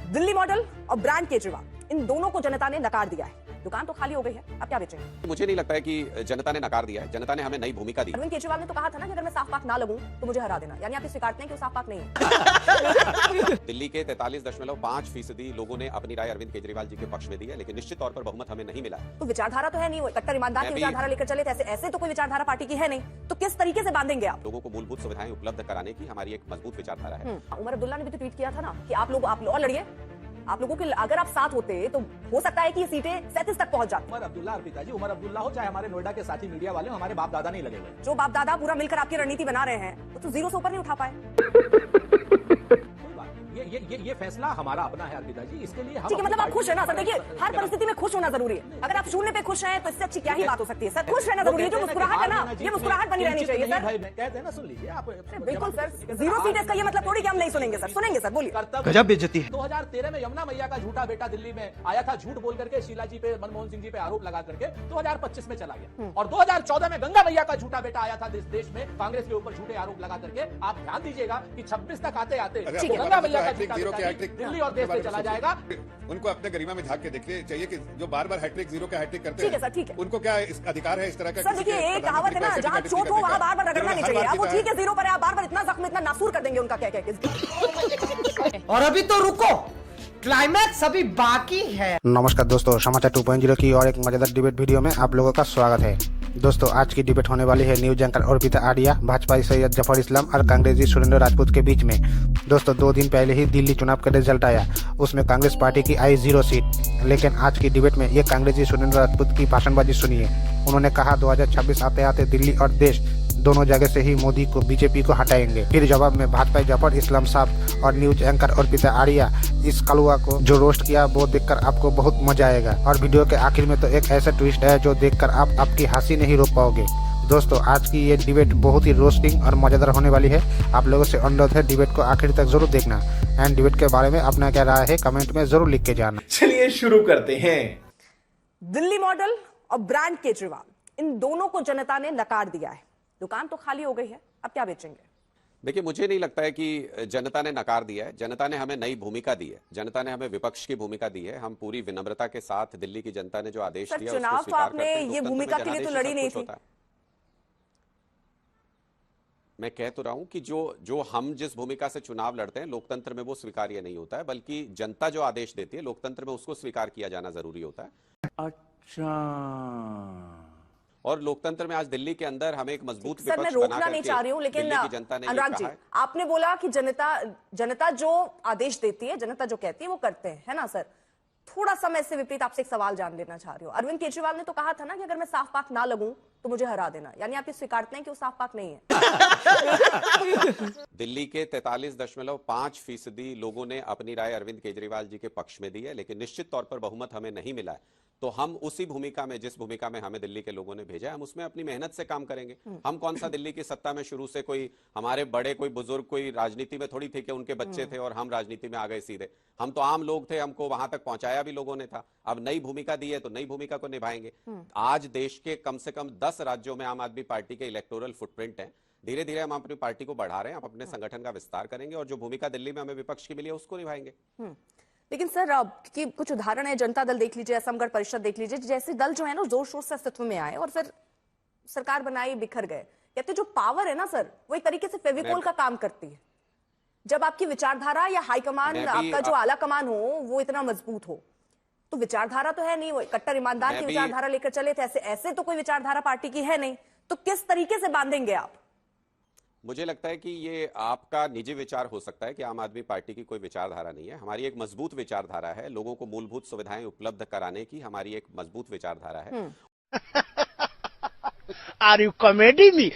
Delhi model और brand Kejriwal, इन दोनों को जनता ने नकार दिया है। दुकान तो खाली हो गई है, अब क्या बेचेंगे? मुझे नहीं लगता है कि जनता ने नकार दिया है। जनता ने हमें नई भूमिका दी। अरविंद केजरीवाल ने तो कहा था ना कि अगर मैं साफ पाक ना लगूं तो मुझे हरा देना, यानी आप ये स्वीकारते हैं कि वो साफ पाक नहीं है। दिल्ली के 43.5% लोगों ने अपनी राय अरविंद केजरीवाल जी के पक्ष में दी है, लेकिन निश्चित तौर पर बहुमत हमें नहीं मिला है। तो विचारधारा तो है नहीं, वो कट्टर ईमानदार की विचारधारा लेकर चले थे, ऐसे तो कोई विचारधारा पार्टी की है नहीं, तो किस तरीके से बांधेंगे आप? लोगों को मूलभूत सुविधाएं उपलब्ध कराने की हमारी एक मजबूत विचारधारा है। उमर अब्दुल्ला ने भी तो ट्वीट किया था ना कि आप और लड़िए, आप लोगों के अगर आप साथ होते तो हो सकता है कि ये सीटें 37 तक पहुंच जाती। उमर अब्दुल्ला और पिताजी उमर अब्दुल्ला हो चाहे हमारे नोएडा के साथी मीडिया वाले, हमारे बाप दादा नहीं लगे हुए। जो बाप दादा पूरा मिलकर आपकी रणनीति बना रहे हैं वो तो जीरो से ऊपर नहीं उठा पाए। ये फैसला हमारा अपना है पिताजी, इसके लिए हम ठीक है, मतलब आप खुश है ना सर? देखिए, हर परिस्थिति में खुश होना जरूरी है। अगर आप शून्य पे खुश हैं तो इससे अच्छी क्या ही बात हो सकती है सर? खुश रहना जरूरी है। जो मुस्कुराहट है ना, ये मुस्कुराहट बनी रहनी चाहिए सर। कहते हैं ना, सुन लीजिए आप। बिल्कुल सर, जीरो सीट इसका ये मतलब थोड़ी कि हम नहीं सुनेंगे सर। सुनेंगे सर, बोलिए। गजब बेइज्जती है। 2013 में यमुना मैया का झूठा बेटा दिल्ली में आया था, झूठ बोल करके शीला जी पे, मनमोहन सिंह जी पे आरोप लगा करके 2025 में चला गया। और 2014 में गंगा मैया का झूठा बेटा आया था देश में, कांग्रेस के ऊपर झूठे आरोप लगा करके। आप ध्यान दीजिएगा कि 26 तक आते आते गंगा मैया का झूठा दिल्ली और देश में चला जाएगा। उनको अपने गरिमा में झांक के देखने चाहिए कि जो बार बार हैट्रिक जीरो का हैट्रिक करते ठीक है सर, ठीक है। उनको क्या इस अधिकार है इस तरह का? सर देखिए, एक कहावत है ना, जहाँ चोट हो वहाँ बार बार रगड़ना नहीं चाहिए। अब वो ठीक है जीरो पर है, आप बार बार इतना जख्म, इतना नासूर कर देंगे उनका क्या क्या। और अभी तो रुको, क्लाइमैक्स अभी बाकी है। नमस्कार दोस्तों, समाचार 2.0 की और एक मजेदार डिबेट वीडियो में आप लोगों का स्वागत है। दोस्तों, आज की डिबेट होने वाली है न्यूज एंकर अर्पिता आडिया, भाजपा सैयद जफर इस्लाम और कांग्रेसी सुरेंद्र राजपूत के बीच में। दोस्तों, 2 दिन पहले ही दिल्ली चुनाव का रिजल्ट आया, उसमें कांग्रेस पार्टी की आई 0 सीट। लेकिन आज की डिबेट में ये कांग्रेसी सुरेंद्र राजपूत की भाषणबाजी सुनिए। उन्होंने कहा 2026 आते आते दिल्ली और देश दोनों जगह से ही मोदी को, बीजेपी को हटाएंगे। फिर जवाब में भाजपा जफर इस्लाम साहब और न्यूज एंकर अर्पिता आडिया इस कलुआ को जो रोस्ट किया वो देखकर आपको बहुत मजा आएगा। और वीडियो के आखिर में तो एक ऐसा ट्विस्ट है जो देखकर आप आपकी हंसी नहीं रोक पाओगे। दोस्तों, आज की ये डिबेट बहुत ही रोस्टिंग और मजेदार होने वाली है। आप लोगों से अनुरोध है डिबेट को आखिर तक जरूर देखना। एंड डिबेट के बारे में अपना क्या राय है कमेंट में जरूर लिख के जाना। चलिए शुरू करते हैं। दिल्ली मॉडल और ब्रांड केजरीवाल, इन दोनों को जनता ने नकार दिया है। दुकान तो खाली हो गई है, अब क्या बेचेंगे? देखिए, मुझे नहीं लगता है कि जनता ने नकार दिया है। जनता ने हमें नई भूमिका दी है। जनता ने हमें विपक्ष की भूमिका दी है। हम पूरी विनम्रता के साथ दिल्ली की जनता ने जो आदेश दिया उसको चुनाव तो स्वीकार आपने करते हैं। ये भूमिका के लिए तो लड़ी नहीं थी। मैं कह तो रहा हूं कि जो हम जिस भूमिका से चुनाव लड़ते हैं, लोकतंत्र में वो स्वीकार्य नहीं होता है, बल्कि जनता जो आदेश देती है लोकतंत्र में उसको स्वीकार किया जाना जरूरी होता है। अच्छा, और लोकतंत्र में आज दिल्ली के अंदर हमें एक मजबूत सर, मैं रोकना नहीं चाह रही हूँ, लेकिन अनुराग जी, आपने बोला कि जनता जो आदेश देती है, जनता जो कहती है वो करते हैं, है ना सर? थोड़ा सा मैं इससे विपरीत आपसे एक सवाल जान लेना चाह रही हूँ। अरविंद केजरीवाल ने तो कहा था ना कि अगर मैं साफ पाक ना लगूं तो मुझे हरा देना, यानी आप ये स्वीकारते हैं कि वो साफ पाक नहीं है। दिल्ली के 43.5% लोगों ने अपनी राय अरविंद केजरीवाल जी के पक्ष में दी है, लेकिन निश्चित तौर पर बहुमत हमें नहीं मिला है। तो हम उसी भूमिका में, जिस भूमिका में हमें दिल्ली के लोगों ने भेजा है, हम उसमें अपनी मेहनत से काम करेंगे। हम कौन सा दिल्ली की सत्ता में शुरू से कोई हमारे बड़े कोई बुजुर्ग कोई राजनीति में थोड़ी थे कि उनके बच्चे थे और हम राजनीति में आ गए सीधे। हम तो आम लोग थे, हमको वहां तक पहुंचाया भी लोगों ने था। अब नई भूमिका दी है तो नई भूमिका को निभाएंगे। आज देश के कम से कम 10 राज्यों में आम आदमी पार्टी के इलेक्टोरल फुटप्रिंट है। धीरे धीरे हम अपनी पार्टी को बढ़ा रहे हैं, हम अपने संगठन का विस्तार करेंगे और जो भूमिका दिल्ली में हमें विपक्ष की मिली है उसको निभाएंगे। लेकिन सर, कि कुछ उदाहरण है, जनता दल देख लीजिए, असमगढ़ परिषद देख लीजिए, जैसे दल जो है ना जोर शोर से अस्तित्व में आए और फिर सरकार बनाई, बिखर गए। कहते जो पावर है ना सर, वो एक तरीके से फेविकोल का काम करती है। जब आपकी विचारधारा या हाईकमान, आपका जो आला कमान हो वो इतना मजबूत हो, तो विचारधारा तो है नहीं, वो कट्टर ईमानदार की विचारधारा लेकर चले थे, ऐसे तो कोई विचारधारा पार्टी की है नहीं, तो किस तरीके से बांधेंगे आप? मुझे लगता है कि ये आपका निजी विचार हो सकता है कि आम आदमी पार्टी की कोई विचारधारा नहीं है। हमारी एक मजबूत विचारधारा है। लोगों को मूलभूत सुविधाएं उपलब्ध कराने की हमारी एक मजबूत विचारधारा है। Are you comedy me?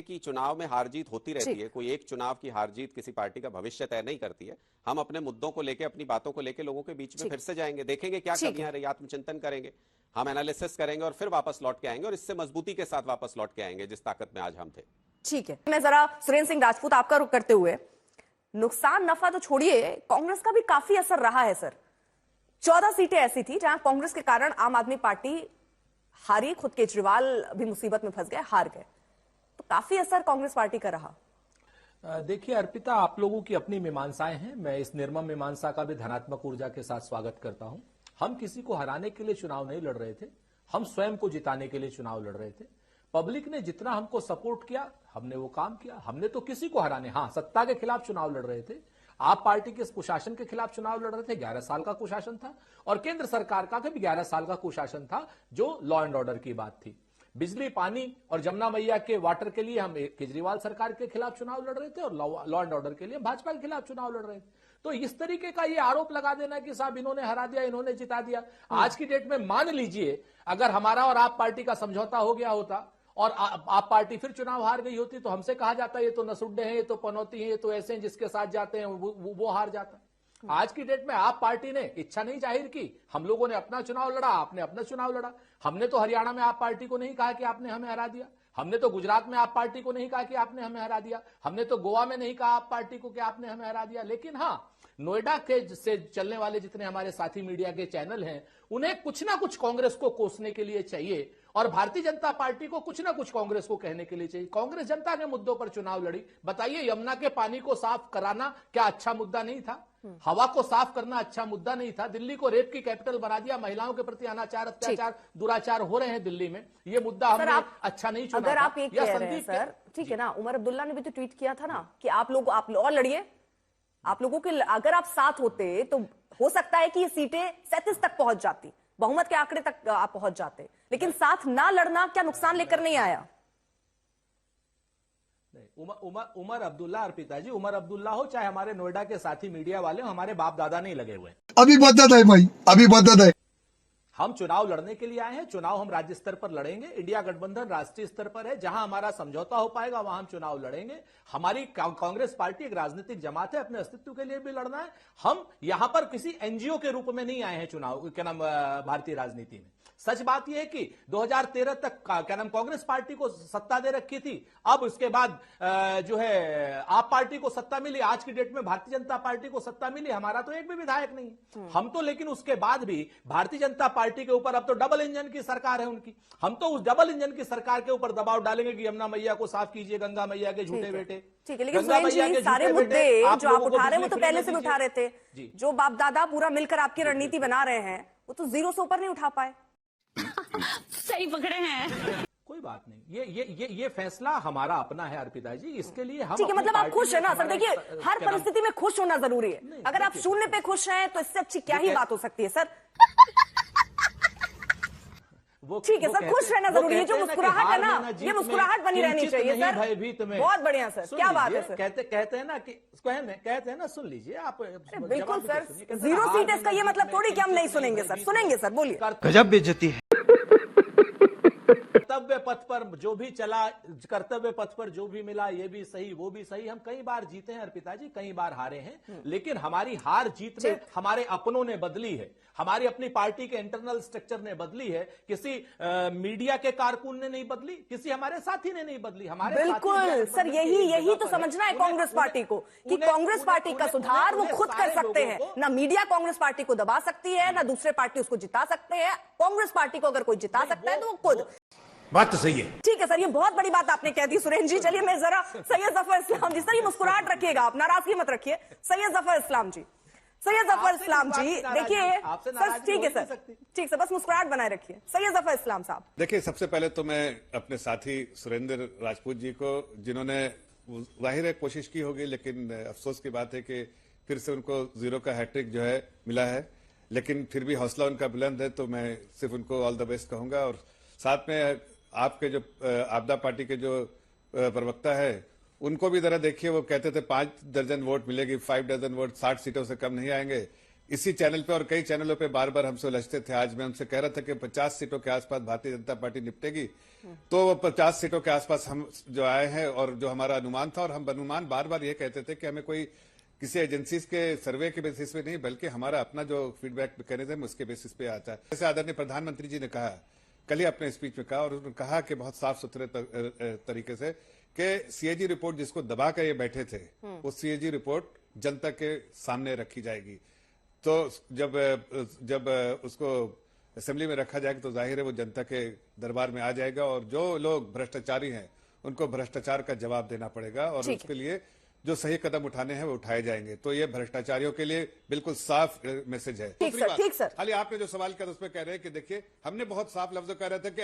कि चुनाव में हार जीत होती रहती है। कोई एक चुनाव की हार जीत किसी पार्टी का भविष्य तय नहीं करती है। हम अपने मुद्दों को लेकर, अपनी बातों को लेकर लोगों के बीच में फिर से जाएंगे, देखेंगे क्या कमियां रही, आत्मचिंतन करेंगे, हम एनालिसिस करेंगे और फिर वापस लौट के आएंगे और इससे मजबूती के साथ वापस लौट के आएंगे जिस ताकत में आज हम थे। ठीक है, मैं जरा सुरेंद्र सिंह राजपूत आपका रुख करते हुए, नुकसान नफा तो छोड़िए, कांग्रेस का भी काफी असर रहा है सर। 14 सीटें ऐसी थी जहां कांग्रेस के कारण आम आदमी पार्टी हारी, खुद केजरीवाल भी मुसीबत में फंस गए, हार गए, तो काफी असर कांग्रेस पार्टी का रहा। देखिए अर्पिता, आप लोगों की अपनी मीमांसाएं हैं। मैं इस निर्मम मीमांसा का भी धनात्मक ऊर्जा के साथ स्वागत करता हूं। हम किसी को हराने के लिए चुनाव नहीं लड़ रहे थे, हम स्वयं को जिताने के लिए चुनाव लड़ रहे थे। पब्लिक ने जितना हमको सपोर्ट किया, हमने वो काम किया। हमने तो किसी को हराने, हाँ, सत्ता के खिलाफ चुनाव लड़ रहे थे, आप पार्टी के कुशासन के खिलाफ चुनाव लड़ रहे थे। 11 साल का कुशासन था, और केंद्र सरकार का भी 11 साल का कुशासन था, जो लॉ एंड ऑर्डर की बात थी। बिजली, पानी और जमुना मैया के वाटर के लिए हम केजरीवाल सरकार के खिलाफ चुनाव लड़ रहे थे, और लॉ एंड ऑर्डर के लिए भाजपा के खिलाफ चुनाव लड़ रहे थे। तो इस तरीके का ये आरोप लगा देना कि साहब इन्होंने हरा दिया, इन्होंने जिता दिया। आज की डेट में मान लीजिए अगर हमारा और आप पार्टी का समझौता हो गया होता और आप पार्टी फिर चुनाव हार गई होती, तो हमसे कहा जाता ये तो नसुड्डे हैं, ये तो पनौती हैं, ये तो ऐसे हैं जिसके साथ जाते हैं वो हार जाता। आज की डेट में आप पार्टी ने इच्छा नहीं जाहिर की, हम लोगों ने अपना चुनाव लड़ा, आपने अपना चुनाव लड़ा। हमने तो हरियाणा में आप पार्टी को नहीं कहा कि आपने हमें हरा दिया, हमने तो गुजरात में आप पार्टी को नहीं कहा कि आपने हमें हरा दिया, हमने तो गोवा में नहीं कहा आप पार्टी को कि आपने हमें हरा दिया। लेकिन हाँ, नोएडा के से चलने वाले जितने हमारे साथी मीडिया के चैनल हैं, उन्हें कुछ ना कुछ कांग्रेस को कोसने के लिए चाहिए, और भारतीय जनता पार्टी को कुछ ना कुछ कांग्रेस को कहने के लिए चाहिए। कांग्रेस जनता के मुद्दों पर चुनाव लड़ी। बताइए, यमुना के पानी को साफ कराना क्या अच्छा मुद्दा नहीं था? हवा को साफ करना अच्छा मुद्दा नहीं था? दिल्ली को रेप की कैपिटल बना दिया, महिलाओं के प्रति अनाचार, अत्याचार, दुराचार हो रहे हैं दिल्ली में, ये मुद्दा हमने अच्छा नहीं चुना। अगर आप ये कह रहे हैं सर, ठीक है ना, उमर अब्दुल्ला ने भी तो ट्वीट किया था ना कि आप और लड़िए, आप लोगों के अगर आप साथ होते तो हो सकता है कि ये सीटें 37 तक पहुंच जाती, बहुमत के आंकड़े तक आप पहुंच जाते। लेकिन साथ ना लड़ना क्या नुकसान लेकर नहीं आया? उमर अब्दुल्ला, अर्पिता जी, उमर अब्दुल्ला हो चाहे हमारे नोएडा के साथी मीडिया वाले हो, हमारे बाप दादा नहीं लगे हुए। अभी बदत है भाई, अभी बदत है। हम चुनाव लड़ने के लिए आए हैं। चुनाव हम राज्य स्तर पर लड़ेंगे, इंडिया गठबंधन राष्ट्रीय स्तर पर है, जहां हमारा समझौता हो पाएगा वहां हम चुनाव लड़ेंगे। हमारी कांग्रेस पार्टी एक राजनीतिक जमात है, अपने अस्तित्व के लिए भी लड़ना है। हम यहां पर किसी एनजीओ के रूप में नहीं आए हैं चुनाव, क्या नाम, भारतीय राजनीति में। सच बात यह है कि 2013 तक क्या नाम कांग्रेस पार्टी को सत्ता दे रखी थी, अब उसके बाद जो है आप पार्टी को सत्ता मिली, आज की डेट में भारतीय जनता पार्टी को सत्ता मिली, हमारा तो एक भी विधायक नहीं। हम तो लेकिन उसके बाद भी भारतीय जनता पार्टी के ऊपर अब तो डबल इंजन की सरकार है उनकी, हम तो उस डबल इंजन की सरकार के ऊपर दबाव डालेंगे कि यमुना मैया को साफ कीजिए, गंगा मैया के झूठे बेटे। ठीक है, लेकिन सुरेंद्र जी, सारे मुद्दे जो आप उठा रहे हैं वो तो पहले से भी उठा रहे थे। जो बाप दादा पूरा मिलकर आपकी रणनीति बना रहे हैं, वो तो जीरो से ऊपर नहीं उठा पाए। सही पकड़े हैं। कोई बात नहीं, ये फैसला हमारा अपना है अर्पिता जी, इसके लिए हम, ठीक है, मतलब आप खुश है ना सर? देखिए, हर परिस्थिति में खुश होना जरूरी है। अगर आप शून्य पे खुश हैं तो इससे अच्छी क्या ही बात हो सकती है सर? ठीक है सर, खुश रहना जरूरी है। जो मुस्कुराहट है ना, ये मुस्कुराहट बनी रहनी चाहिए सर। बहुत बढ़िया सर, क्या बात है सर। कहते हैं ना कि कहते हैं ना, सुन लीजिए आप। बिल्कुल सर, जीरो सीट इसका ये मतलब थोड़ी कि हम नहीं सुनेंगे सर, सुनेंगे सर, बोलिए। गजब बेइज्जती है। कर्तव्य पथ पर जो भी चला, कर्तव्य पथ पर जो भी मिला, ये भी सही वो भी सही। हम कई बार जीते हैं अर्पिता जी, कई बार हारे हैं, लेकिन हमारी हार जीत में हमारे अपनों ने बदली है, हमारी अपनी पार्टी के इंटरनल स्ट्रक्चर ने बदली है। किसी मीडिया के कारकुन ने नहीं बदली, किसी हमारे साथी ने नहीं बदली, हमारे बिल्कुल सर, यही तो समझना है कांग्रेस पार्टी को कि कांग्रेस पार्टी का सुधार वो खुद कर सकते हैं। ना मीडिया कांग्रेस पार्टी को दबा सकती है, ना दूसरे पार्टी उसको जिता सकते हैं। कांग्रेस पार्टी को अगर कोई जिता सकता है तो वो खुद। बात तो सही है। ठीक है सर, ये बहुत बड़ी बात आपने कह दी सुरेंद्र जी। चलिए मैं जरा सैयद जफर इस्लाम जी, सर ये मुस्कुराहट रखिएगा, आप नाराजगी मत रखिए। सैयद जफर इस्लाम जी, सैयद जफर इस्लाम जी, देखिए सर, ठीक है सर, ठीक सर, बस मुस्कुराहट बनाए रखिए। सैयद जफर इस्लाम साहब, देखिए, सबसे पहले तो मैं अपने साथी सुरेंद्र राजपूत जी को, जिन्होंने जाहिर है कोशिश की होगी, लेकिन अफसोस की बात है कि फिर से उनको जीरो का हैट्रिक जो है मिला है, लेकिन फिर भी हौसला उनका बुलंद है, तो मैं सिर्फ उनको ऑल द बेस्ट कहूंगा। और साथ में आपके जो आपदा पार्टी के जो प्रवक्ता है, उनको भी जरा देखिए, वो कहते थे 5 दर्जन वोट मिलेगी, 5 दर्जन वोट 60 सीटों से कम नहीं आएंगे। इसी चैनल पे और कई चैनलों पे बार बार हमसे उलझते थे। आज मैं उनसे कह रहा था कि 50 सीटों के आसपास भारतीय जनता पार्टी निपटेगी, तो वो 50 सीटों के आसपास हम जो आए हैं, और जो हमारा अनुमान था, और हम अनुमान बार बार ये कहते थे कि हमें कोई किसी एजेंसी के सर्वे के बेसिस पे नहीं, बल्कि हमारा अपना जो फीडबैक मैकेनिज्म उसके बेसिस पे आता है। जैसे आदरणीय प्रधानमंत्री जी ने कहा, कल ही अपने स्पीच में कहा, और उन्होंने कहा कि बहुत साफ सुथरे तरीके से कि सीएजी रिपोर्ट जिसको दबा कर ये बैठे थे, वो सीएजी रिपोर्ट जनता के सामने रखी जाएगी। तो जब उसको असेंबली में रखा जाएगा तो जाहिर है वो जनता के दरबार में आ जाएगा, और जो लोग भ्रष्टाचारी हैं उनको भ्रष्टाचार का जवाब देना पड़ेगा, और उसके लिए जो सही कदम उठाने हैं वो उठाए जाएंगे। तो ये भ्रष्टाचारियों के लिए बिल्कुल साफ मैसेज है। ठीक दूसरी सर, बात, ठीक सर। खाली आपने जो सवाल किया उसमें कह रहे हैं कि देखिए हमने बहुत साफ लफ्जों कह रहे थे कि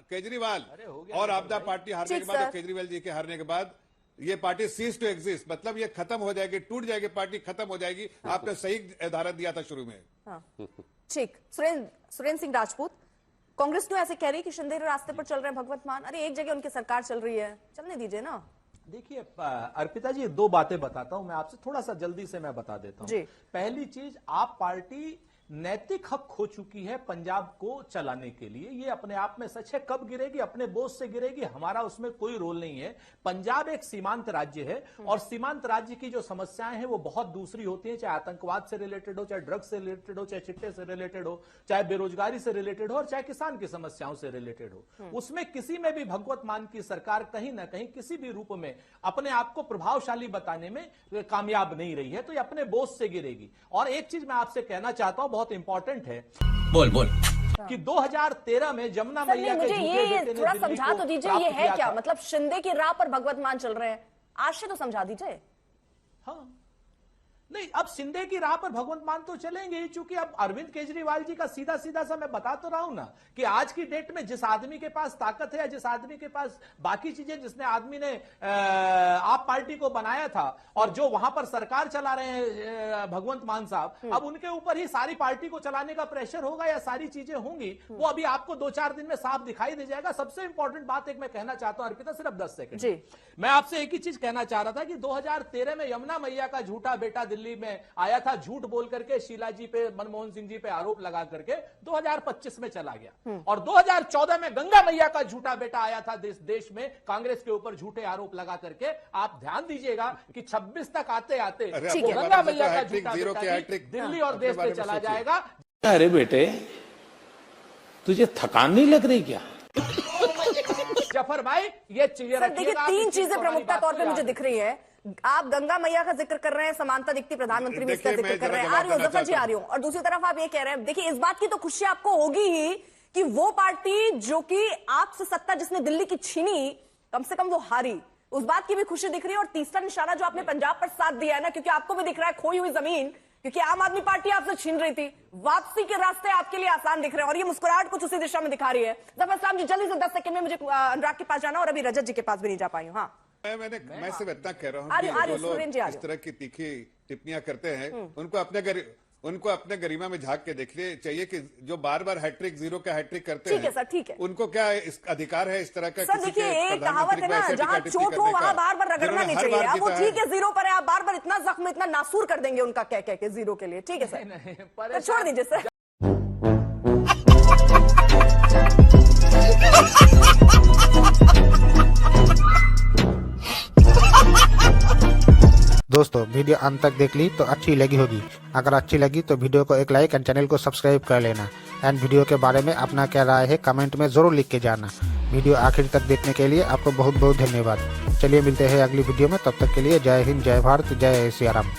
केजरीवाल और आपदा पार्टी हारने के बाद और केजरीवाल जी के हारने के बाद ये पार्टी सीज टू एग्जिस्ट, मतलब ये खत्म हो जाएगी, टूट जाएगी, पार्टी खत्म हो जाएगी। आपने सही उदाहरण दिया था शुरू में। हाँ। ठीक। सुरेंद्र सिंह राजपूत, कांग्रेस क्यों ऐसे कह रही है कि शिंदे के रास्ते पर चल रहे हैं भगवंत मान? अरे एक जगह उनकी सरकार चल रही है, चलने दीजिए ना। देखिए अर्पिता जी, दो बातें बताता हूं मैं आपसे, थोड़ा सा जल्दी से मैं बता देता हूं। पहली चीज, आप पार्टी नैतिक हक खो चुकी है पंजाब को चलाने के लिए। ये अपने आप में सच है। कब गिरेगी? अपने बोझ से गिरेगी, हमारा उसमें कोई रोल नहीं है। पंजाब एक सीमांत राज्य है और सीमांत राज्य की जो समस्याएं हैं वो बहुत दूसरी होती हैं, चाहे आतंकवाद से रिलेटेड हो, चाहे ड्रग्स से रिलेटेड हो, चाहे चिट्टे से रिलेटेड हो, चाहे बेरोजगारी से रिलेटेड हो और चाहे किसान की समस्याओं से रिलेटेड हो। उसमें किसी में भी भगवत मान की सरकार कहीं ना कहीं किसी भी रूप में अपने आप को प्रभावशाली बताने में कामयाब नहीं रही है, तो ये अपने बोझ से गिरेगी। और एक चीज मैं आपसे कहना चाहता हूं, बहुत इंपॉर्टेंट है, बोल कि 2013 में जमुना मैया के मुझे झूठे ये बेटे ने थोड़ा दिल्ली समझा को तो दीजिए, प्राप्त ये है किया क्या? था। मतलब शिंदे की राह पर भगवत मान चल रहे हैं, आज से तो समझा दीजिए। हाँ, नहीं, अब शिंदे की राह पर भगवंत मान तो चलेंगे ही, चूंकि अब अरविंद केजरीवाल जी का सीधा सीधा सा मैं बता तो रहा हूं ना कि आज की डेट में जिस आदमी के पास ताकत है या जिस आदमी के पास बाकी चीजें, जिसने आदमी ने आप पार्टी को बनाया था और जो वहां पर सरकार चला रहे हैं भगवंत मान साहब, अब उनके ऊपर ही सारी पार्टी को चलाने का प्रेशर होगा या सारी चीजें होंगी, वो अभी आपको 2-4 दिन में साफ दिखाई दे जाएगा। सबसे इंपॉर्टेंट बात एक मैं कहना चाहता हूं अर्पिता, सिर्फ 10 सेकंड मैं आपसे एक ही चीज कहना चाह रहा था कि 2013 में यमुना मैया का झूठा बेटा दिल्ली में आया था, झूठ बोल करके शीला जी पे, मनमोहन सिंह जी पे आरोप लगा करके 2025 में चला गया। और 2014 में गंगा मैया का झूठा बेटा आया था देश में कांग्रेस के ऊपर झूठे आरोप लगा करके। आप ध्यान दीजिएगा कि 26 तक आते आते वो गंगा मैया का झूठा बेटा दिल्ली और देश पे चला जाएगा। अरे बेटे, तुझे थकान नहीं लग रही क्या? जफर भाई, ये चीजें देखिए, 3 चीजें प्रमुखता तौर पे मुझे दिख रही है। आप गंगा मैया का जिक्र कर रहे हैं, समानता दिखती प्रधानमंत्री भी इसका जिक्र कर रहे हैं, आ रही हो जफर जी, आ रही हो। और दूसरी तरफ आप ये कह रहे हैं, देखिए इस बात की तो खुशी आपको होगी ही कि वो पार्टी जो कि आपसे सत्ता जिसने दिल्ली की छीनी, कम से कम वो हारी, उस बात की भी खुशी दिख रही है। और तीसरा निशाना जो आपने पंजाब पर साथ दिया है ना, क्योंकि आपको भी दिख रहा है खोई हुई जमीन, क्योंकि आम आदमी पार्टी आपसे छीन रही थी, वापसी के रास्ते आपके लिए आसान दिख रहे हैं और ये मुस्कुराहट कुछ उसी दिशा में दिखा रही है। जफर इस्लाम जी, जल्दी से 10 सेकंड में मुझे अनुराग के पास जाना और अभी रजत जी के पास भी नहीं जा पाई हूं। हाँ, मैं सिर्फ इतना कह रहा हूँ कि जो लोग इस तरह की तीखी टिप्पणियां करते हैं उनको अपने गरिमा में झांक के देखने चाहिए कि जो बार बार हैट्रिक, जीरो का हैट्रिक करते हैं, ठीक है सर, ठीक है, उनको क्या इस अधिकार है इस तरह का? सर देखिए, एक कहावत है ना, जहां चोट हो वहां बार बार रगड़ना नहीं चाहिए। अब वो ठीक है जीरो पर है, आप बार बार इतना जख्म, इतना नासूर कर देंगे उनका कह के जीरो के लिए। ठीक है सर, छोड़ दीजिए सर। दोस्तों वीडियो अंत तक देख ली तो अच्छी लगी होगी। अगर अच्छी लगी तो वीडियो को एक लाइक एंड चैनल को सब्सक्राइब कर लेना। एंड वीडियो के बारे में अपना क्या राय है कमेंट में जरूर लिख के जाना। वीडियो आखिर तक देखने के लिए आपको बहुत बहुत धन्यवाद। चलिए मिलते हैं अगली वीडियो में, तब तक के लिए जय हिंद, जय भारत, जय सिया राम।